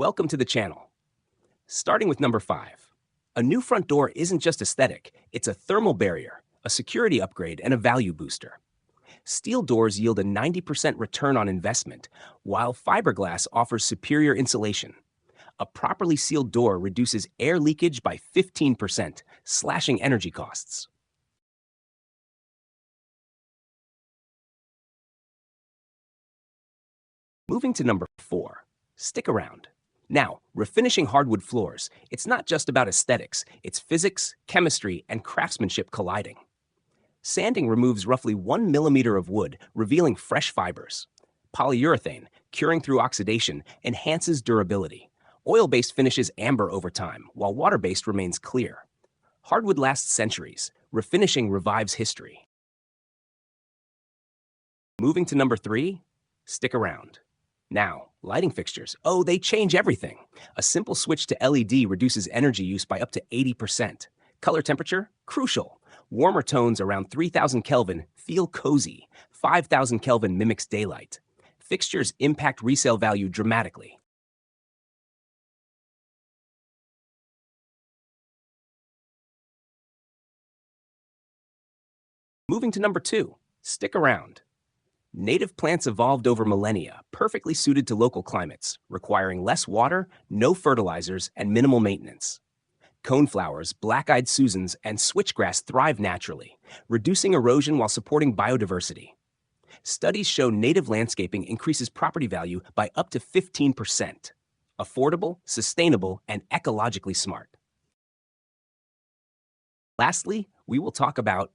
Welcome to the channel. Starting with number 5. A new front door isn't just aesthetic, it's a thermal barrier, a security upgrade, and a value booster. Steel doors yield a 90% return on investment, while fiberglass offers superior insulation. A properly sealed door reduces air leakage by 15%, slashing energy costs. Moving to number 4. Stick around. Now, refinishing hardwood floors, it's not just about aesthetics, it's physics, chemistry, and craftsmanship colliding. Sanding removes roughly 1 millimeter of wood, revealing fresh fibers. Polyurethane, curing through oxidation, enhances durability. Oil-based finishes amber over time, while water-based remains clear. Hardwood lasts centuries. Refinishing revives history. Moving to number 3, stick around. Now, lighting fixtures. Oh, they change everything. A simple switch to LED reduces energy use by up to 80%. Color temperature? Crucial. Warmer tones around 3000 Kelvin feel cozy. 5000 Kelvin mimics daylight. Fixtures impact resale value dramatically. Moving to number 2, stick around. Native plants evolved over millennia, perfectly suited to local climates, requiring less water, no fertilizers, and minimal maintenance. Coneflowers, black-eyed Susans, and switchgrass thrive naturally, reducing erosion while supporting biodiversity. Studies show native landscaping increases property value by up to 15%. Affordable, sustainable, and ecologically smart. Lastly, we will talk about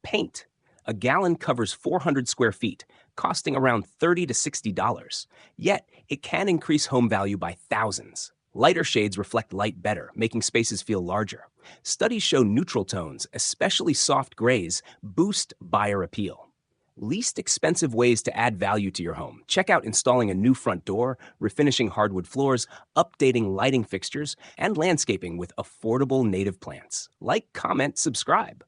paint. A gallon covers 400 square feet, costing around $30 to $60. Yet, it can increase home value by thousands. Lighter shades reflect light better, making spaces feel larger. Studies show neutral tones, especially soft grays, boost buyer appeal. Least expensive ways to add value to your home. Check out installing a new front door, refinishing hardwood floors, updating lighting fixtures, and landscaping with affordable native plants. Like, comment, subscribe.